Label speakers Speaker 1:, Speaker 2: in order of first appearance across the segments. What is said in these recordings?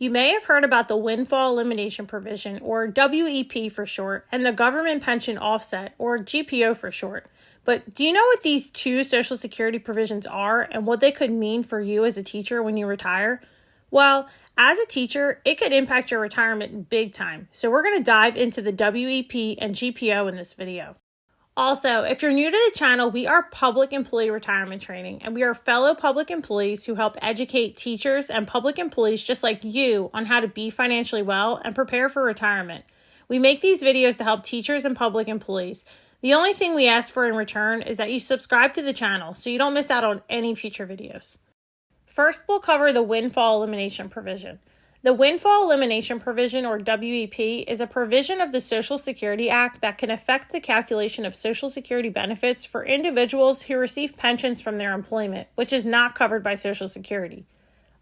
Speaker 1: You may have heard about the Windfall Elimination Provision, or WEP for short, and the Government Pension Offset, or GPO for short. But do you know what these two Social Security provisions are and what they could mean for you as a teacher when you retire? Well, as a teacher, it could impact your retirement big time. So we're going to dive into the WEP and GPO in this video. Also, if you're new to the channel, we are public employee retirement training, and we are fellow public employees who help educate teachers and public employees just like you on how to be financially well and prepare for retirement. We make these videos to help teachers and public employees. The only thing we ask for in return is that you subscribe to the channel so you don't miss out on any future videos. First, we'll cover the Windfall Elimination Provision. The Windfall Elimination Provision, or WEP, is a provision of the Social Security Act that can affect the calculation of Social Security benefits for individuals who receive pensions from their employment, which is not covered by Social Security.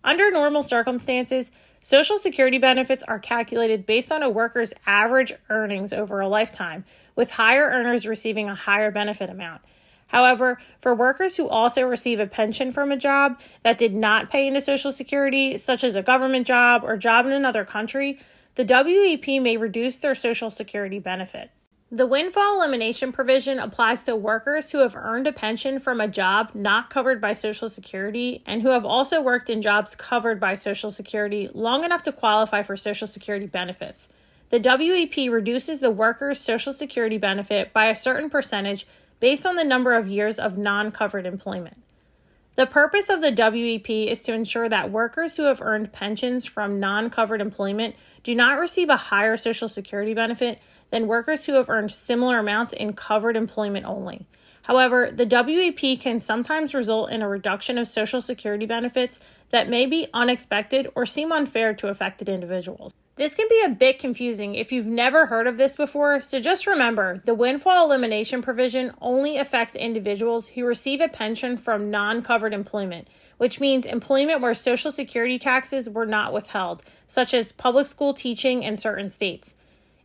Speaker 1: Under normal circumstances, Social Security benefits are calculated based on a worker's average earnings over a lifetime, with higher earners receiving a higher benefit amount. However, for workers who also receive a pension from a job that did not pay into Social Security, such as a government job or job in another country, the WEP may reduce their Social Security benefit. The Windfall Elimination Provision applies to workers who have earned a pension from a job not covered by Social Security and who have also worked in jobs covered by Social Security long enough to qualify for Social Security benefits. The WEP reduces the worker's Social Security benefit by a certain percentage based on the number of years of non-covered employment. The purpose of the WEP is to ensure that workers who have earned pensions from non-covered employment do not receive a higher Social Security benefit than workers who have earned similar amounts in covered employment only. However, the WEP can sometimes result in a reduction of Social Security benefits that may be unexpected or seem unfair to affected individuals. This can be a bit confusing if you've never heard of this before, so just remember, the Windfall Elimination Provision only affects individuals who receive a pension from non-covered employment, which means employment where Social Security taxes were not withheld, such as public school teaching in certain states.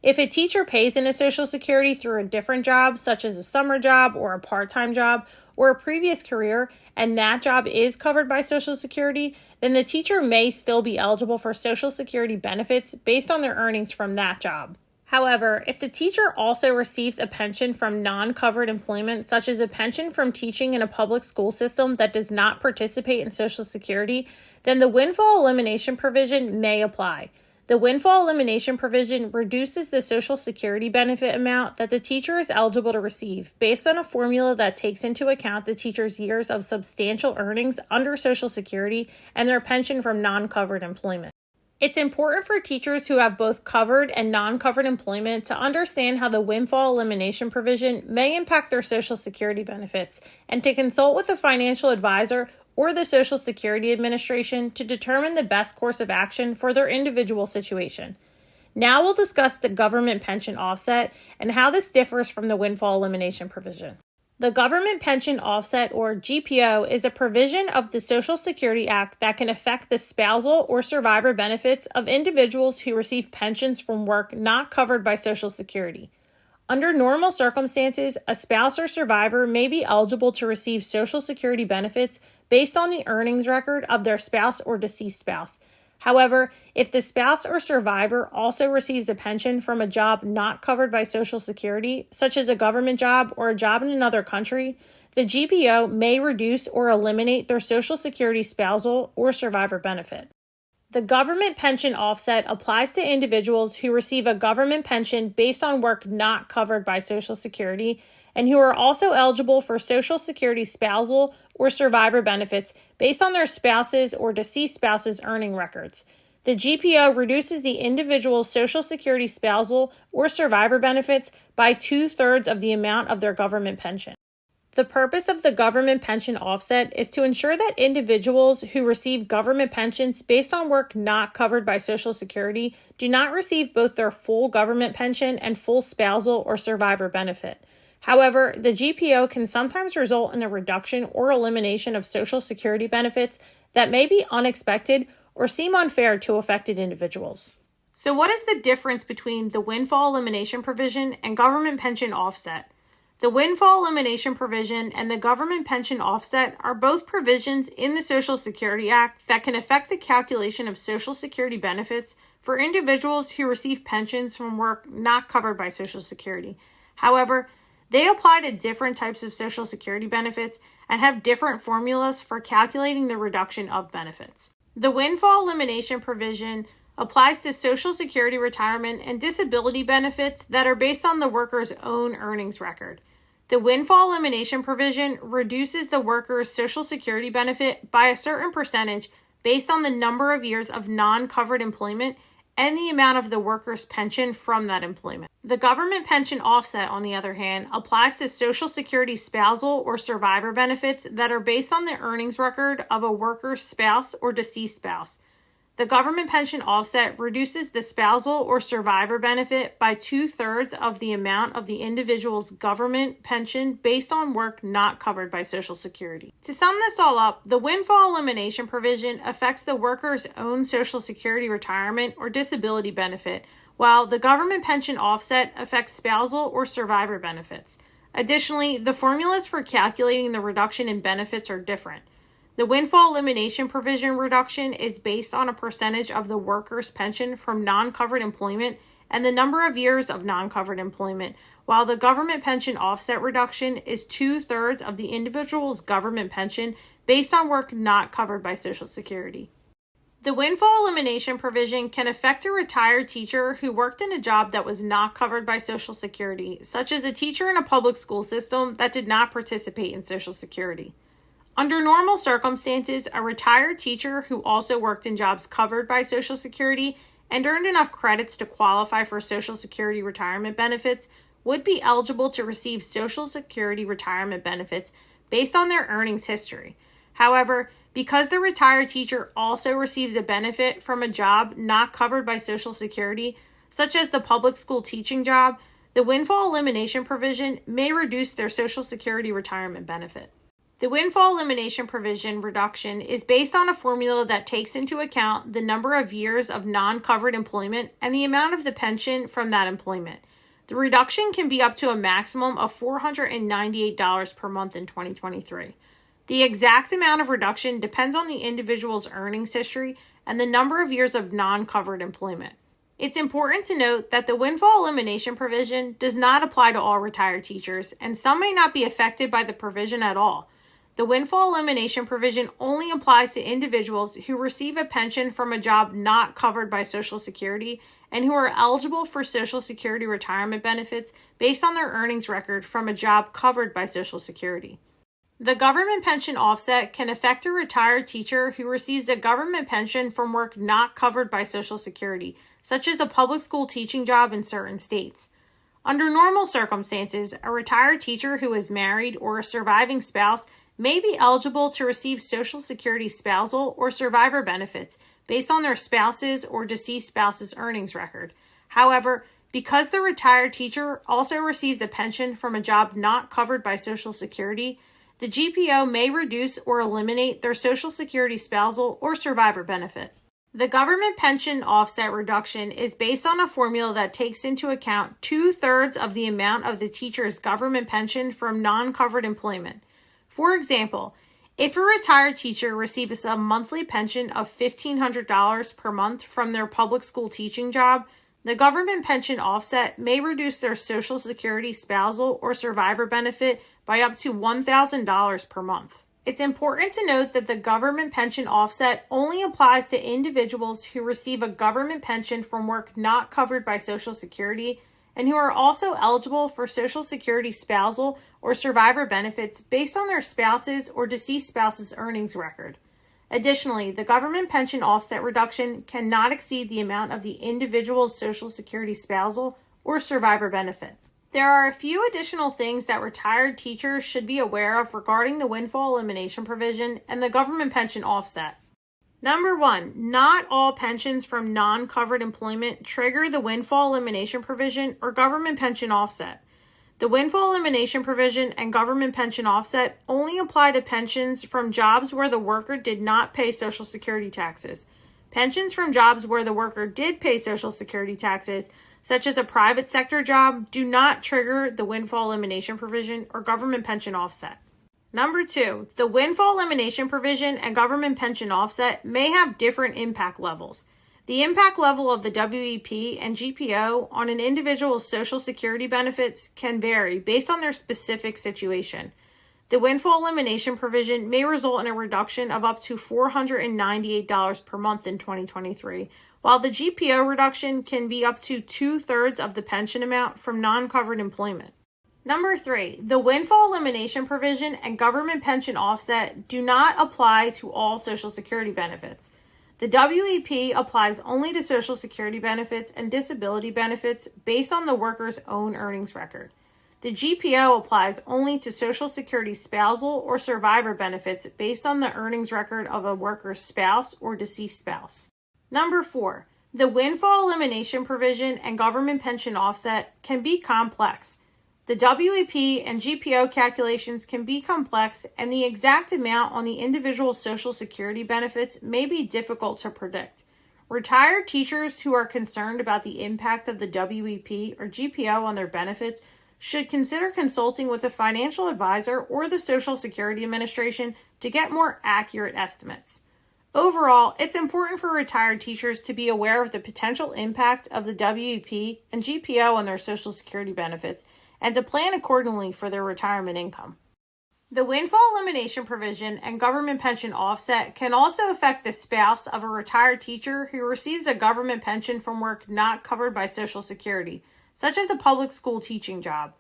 Speaker 1: If a teacher pays into Social Security through a different job, such as a summer job or a part-time job, or a previous career, and that job is covered by Social Security, then the teacher may still be eligible for Social Security benefits based on their earnings from that job. However, if the teacher also receives a pension from non-covered employment, such as a pension from teaching in a public school system that does not participate in Social Security, then the Windfall Elimination Provision may apply. The Windfall Elimination Provision reduces the Social Security benefit amount that the teacher is eligible to receive based on a formula that takes into account the teacher's years of substantial earnings under Social Security and their pension from non-covered employment. It's important for teachers who have both covered and non-covered employment to understand how the Windfall Elimination Provision may impact their Social Security benefits and to consult with a financial advisor or the Social Security Administration to determine the best course of action for their individual situation. Now we'll discuss the Government Pension Offset and how this differs from the Windfall Elimination Provision. The Government Pension Offset, or GPO, is a provision of the Social Security Act that can affect the spousal or survivor benefits of individuals who receive pensions from work not covered by Social Security. Under normal circumstances, a spouse or survivor may be eligible to receive Social Security benefits based on the earnings record of their spouse or deceased spouse. However, if the spouse or survivor also receives a pension from a job not covered by Social Security, such as a government job or a job in another country, the GPO may reduce or eliminate their Social Security spousal or survivor benefit. The Government Pension Offset applies to individuals who receive a government pension based on work not covered by Social Security and who are also eligible for Social Security spousal or survivor benefits based on their spouse's or deceased spouse's earning records. The GPO reduces the individual's Social Security spousal or survivor benefits by 2/3 of the amount of their government pension. The purpose of the Government Pension Offset is to ensure that individuals who receive government pensions based on work not covered by Social Security do not receive both their full government pension and full spousal or survivor benefit. However, the GPO can sometimes result in a reduction or elimination of Social Security benefits that may be unexpected or seem unfair to affected individuals. So what is the difference between the Windfall Elimination Provision and Government Pension Offset? The Windfall Elimination Provision and the Government Pension Offset are both provisions in the Social Security Act that can affect the calculation of Social Security benefits for individuals who receive pensions from work not covered by Social Security. However, they apply to different types of Social Security benefits and have different formulas for calculating the reduction of benefits. The Windfall Elimination Provision applies to Social Security retirement and disability benefits that are based on the worker's own earnings record. The Windfall Elimination Provision reduces the worker's Social Security benefit by a certain percentage based on the number of years of non-covered employment and the amount of the worker's pension from that employment. The Government Pension Offset, on the other hand, applies to Social Security spousal or survivor benefits that are based on the earnings record of a worker's spouse or deceased spouse. The Government Pension Offset reduces the spousal or survivor benefit by 2/3 of the amount of the individual's government pension based on work not covered by Social Security. To sum this all up, the Windfall Elimination Provision affects the worker's own Social Security retirement or disability benefit, while the Government Pension Offset affects spousal or survivor benefits. Additionally, the formulas for calculating the reduction in benefits are different. The Windfall Elimination Provision reduction is based on a percentage of the worker's pension from non-covered employment and the number of years of non-covered employment, while the Government Pension Offset reduction is 2/3 of the individual's government pension based on work not covered by Social Security. The Windfall Elimination Provision can affect a retired teacher who worked in a job that was not covered by Social Security, such as a teacher in a public school system that did not participate in Social Security. Under normal circumstances, a retired teacher who also worked in jobs covered by Social Security and earned enough credits to qualify for Social Security retirement benefits would be eligible to receive Social Security retirement benefits based on their earnings history. However, because the retired teacher also receives a benefit from a job not covered by Social Security, such as the public school teaching job, the Windfall Elimination Provision may reduce their Social Security retirement benefit. The Windfall Elimination Provision reduction is based on a formula that takes into account the number of years of non-covered employment and the amount of the pension from that employment. The reduction can be up to a maximum of $498 per month in 2023. The exact amount of reduction depends on the individual's earnings history and the number of years of non-covered employment. It's important to note that the Windfall Elimination Provision does not apply to all retired teachers, and some may not be affected by the provision at all. The Windfall Elimination Provision only applies to individuals who receive a pension from a job not covered by Social Security and who are eligible for Social Security retirement benefits based on their earnings record from a job covered by Social Security. The Government Pension Offset can affect a retired teacher who receives a government pension from work not covered by Social Security, such as a public school teaching job in certain states. Under normal circumstances, a retired teacher who is married or a surviving spouse may be eligible to receive Social Security spousal or survivor benefits based on their spouse's or deceased spouse's earnings record. However, because the retired teacher also receives a pension from a job not covered by Social Security, the GPO may reduce or eliminate their Social Security spousal or survivor benefit. The Government Pension Offset reduction is based on a formula that takes into account 2/3 of the amount of the teacher's government pension from non-covered employment. For example, if a retired teacher receives a monthly pension of $1,500 per month from their public school teaching job, the Government Pension Offset may reduce their Social Security spousal or survivor benefit by up to $1,000 per month. It's important to note that the Government Pension Offset only applies to individuals who receive a government pension from work not covered by Social Security and who are also eligible for Social Security spousal or survivor benefits based on their spouse's or deceased spouse's earnings record. Additionally, the Government Pension Offset reduction cannot exceed the amount of the individual's Social Security spousal or survivor benefit. There are a few additional things that retired teachers should be aware of regarding the Windfall Elimination Provision and the Government Pension Offset. Number 1, not all pensions from non-covered employment trigger the Windfall Elimination Provision or Government Pension Offset. The Windfall Elimination Provision and Government Pension Offset only apply to pensions from jobs where the worker did not pay Social Security taxes. Pensions from jobs where the worker did pay Social Security taxes, such as a private sector job, do not trigger the windfall elimination provision or government pension offset. Number 2, the windfall elimination provision and government pension offset may have different impact levels. The impact level of the WEP and GPO on an individual's Social Security benefits can vary based on their specific situation. The windfall elimination provision may result in a reduction of up to $498 per month in 2023, while the GPO reduction can be up to 2/3 of the pension amount from non-covered employment. Number 3, the windfall elimination provision and government pension offset do not apply to all Social Security benefits. The WEP applies only to Social Security benefits and disability benefits based on the worker's own earnings record. The GPO applies only to Social Security spousal or survivor benefits based on the earnings record of a worker's spouse or deceased spouse. Number 4, the windfall elimination provision and government pension offset can be complex. The WEP and GPO calculations can be complex, and the exact amount on the individual Social Security benefits may be difficult to predict. Retired teachers who are concerned about the impact of the WEP or GPO on their benefits should consider consulting with a financial advisor or the Social Security Administration to get more accurate estimates. Overall, it's important for retired teachers to be aware of the potential impact of the WEP and GPO on their Social Security benefits and to plan accordingly for their retirement income. The windfall elimination provision and government pension offset can also affect the spouse of a retired teacher who receives a government pension from work not covered by Social Security, such as a public school teaching job.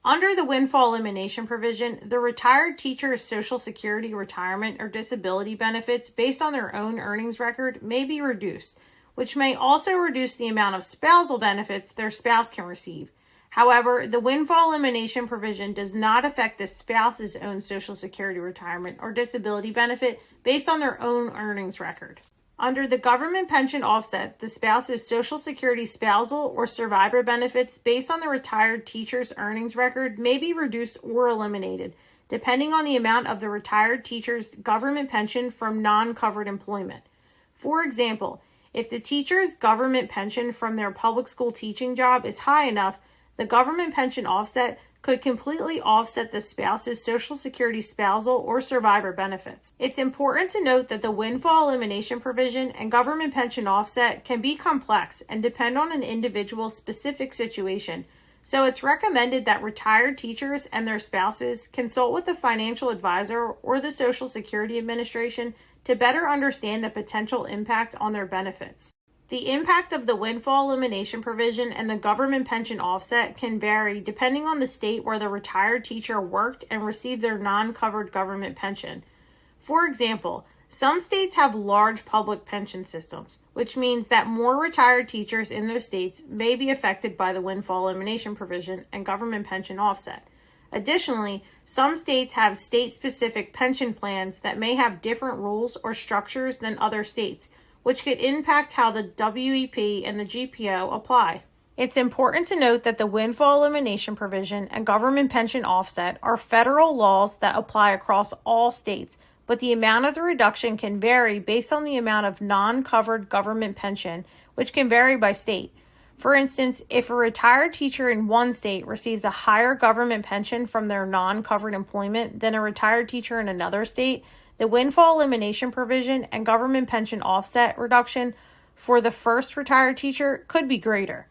Speaker 1: Under the windfall elimination provision, the retired teacher's Social Security retirement or disability benefits based on their own earnings record may be reduced, which may also reduce the amount of spousal benefits their spouse can receive. However, the windfall elimination provision does not affect the spouse's own Social Security retirement or disability benefit based on their own earnings record. Under the government pension offset, the spouse's Social Security spousal or survivor benefits based on the retired teacher's earnings record may be reduced or eliminated, depending on the amount of the retired teacher's government pension from non-covered employment. For example, if the teacher's government pension from their public school teaching job is high enough, the government pension offset could completely offset the spouse's Social Security spousal or survivor benefits. It's important to note that the windfall elimination provision and government pension offset can be complex and depend on an individual's specific situation, so it's recommended that retired teachers and their spouses consult with a financial advisor or the Social Security Administration to better understand the potential impact on their benefits. The impact of the windfall elimination provision and the government pension offset can vary depending on the state where the retired teacher worked and received their non-covered government pension. For example, some states have large public pension systems, which means that more retired teachers in those states may be affected by the windfall elimination provision and government pension offset. Additionally, some states have state-specific pension plans that may have different rules or structures than other states, which could impact how the WEP and the GPO apply. It's important to note that the windfall elimination provision and government pension offset are federal laws that apply across all states, but the amount of the reduction can vary based on the amount of non-covered government pension, which can vary by state. For instance, if a retired teacher in one state receives a higher government pension from their non-covered employment than a retired teacher in another state, the windfall elimination provision and government pension offset reduction for the first retired teacher could be greater.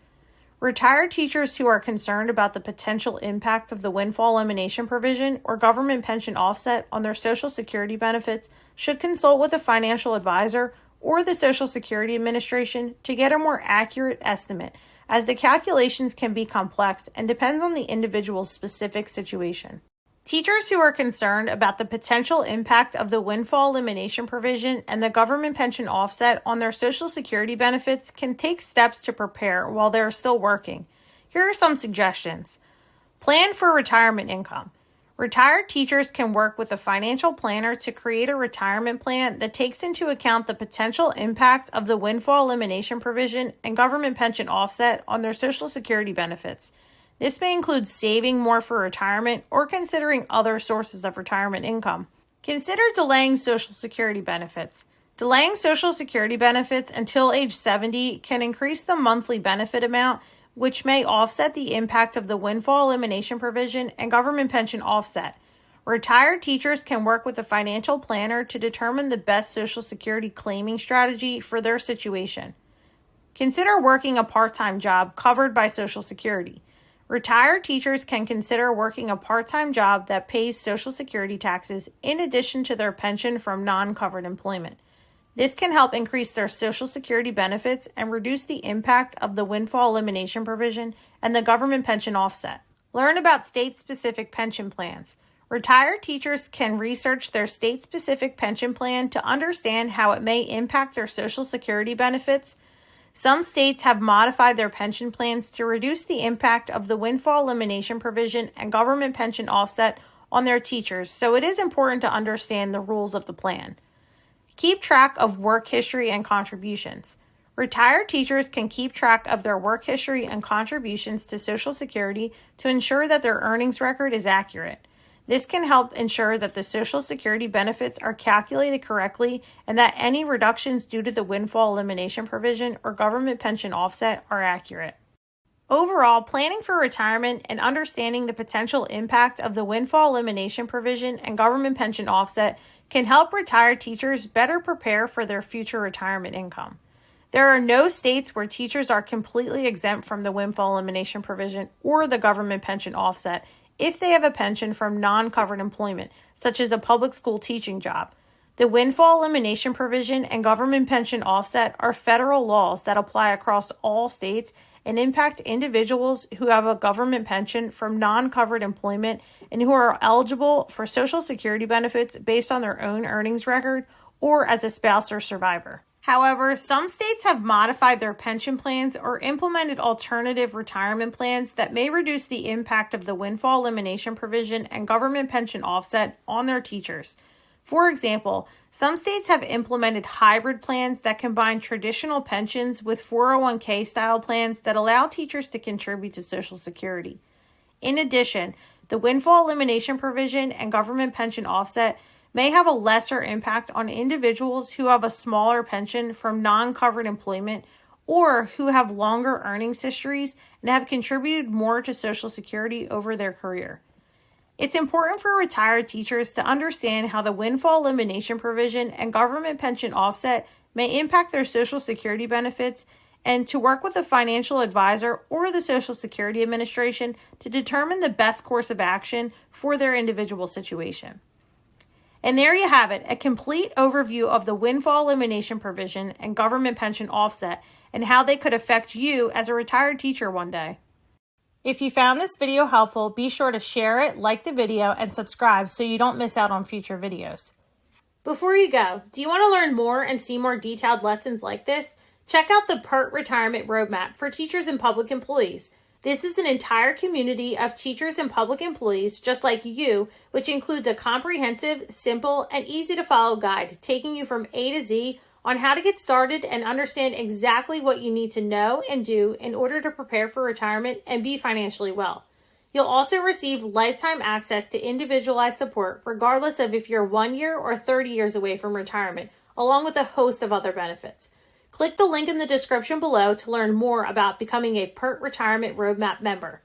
Speaker 1: Retired teachers who are concerned about the potential impact of the windfall elimination provision or government pension offset on their Social Security benefits should consult with a financial advisor or the Social Security Administration to get a more accurate estimate, as the calculations can be complex and depends on the individual's specific situation. Teachers who are concerned about the potential impact of the windfall elimination provision and the government pension offset on their Social Security benefits can take steps to prepare while they are still working. Here are some suggestions. Plan for retirement income. Retired teachers can work with a financial planner to create a retirement plan that takes into account the potential impact of the windfall elimination provision and government pension offset on their Social Security benefits. This may include saving more for retirement or considering other sources of retirement income. Consider delaying Social Security benefits. Delaying Social Security benefits until age 70 can increase the monthly benefit amount, which may offset the impact of the Windfall Elimination Provision and government pension offset. Retired teachers can work with a financial planner to determine the best Social Security claiming strategy for their situation. Consider working a part-time job covered by Social Security. Retired teachers can consider working a part-time job that pays Social Security taxes in addition to their pension from non-covered employment. This can help increase their Social Security benefits and reduce the impact of the Windfall Elimination Provision and the government pension offset. Learn about state-specific pension plans. Retired teachers can research their state-specific pension plan to understand how it may impact their Social Security benefits. Some states have modified their pension plans to reduce the impact of the Windfall Elimination Provision and government pension offset on their teachers, so it is important to understand the rules of the plan. Keep track of work history and contributions. Retired teachers can keep track of their work history and contributions to Social Security to ensure that their earnings record is accurate. This can help ensure that the Social Security benefits are calculated correctly and that any reductions due to the Windfall Elimination Provision or government pension offset are accurate. Overall, planning for retirement and understanding the potential impact of the Windfall Elimination Provision and government pension offset can help retired teachers better prepare for their future retirement income. There are no states where teachers are completely exempt from the Windfall Elimination Provision or the government pension offset if they have a pension from non-covered employment, such as a public school teaching job. The Windfall Elimination Provision and government pension offset are federal laws that apply across all states and impact individuals who have a government pension from non-covered employment and who are eligible for Social Security benefits based on their own earnings record or as a spouse or survivor. However, some states have modified their pension plans or implemented alternative retirement plans that may reduce the impact of the Windfall Elimination Provision and government pension offset on their teachers. For example, some states have implemented hybrid plans that combine traditional pensions with 401k style plans that allow teachers to contribute to Social Security. In addition, the Windfall Elimination Provision and government pension offset may have a lesser impact on individuals who have a smaller pension from non-covered employment or who have longer earnings histories and have contributed more to Social Security over their career. It's important for retired teachers to understand how the Windfall Elimination Provision and government pension offset may impact their Social Security benefits and to work with a financial advisor or the Social Security Administration to determine the best course of action for their individual situation. And there you have it, a complete overview of the Windfall Elimination Provision and government pension offset and how they could affect you as a retired teacher one day. If you found this video helpful, be sure to share it, like the video, and subscribe so you don't miss out on future videos. Before you go, do you want to learn more and see more detailed lessons like this? Check out the PERT Retirement Roadmap for teachers and public employees. This is an entire community of teachers and public employees just like you, which includes a comprehensive, simple, and easy-to-follow guide taking you from A to Z on how to get started and understand exactly what you need to know and do in order to prepare for retirement and be financially well. You'll also receive lifetime access to individualized support regardless of if you're 1 year or 30 years away from retirement, along with a host of other benefits. Click the link in the description below to learn more about becoming a PERT Retirement Roadmap member.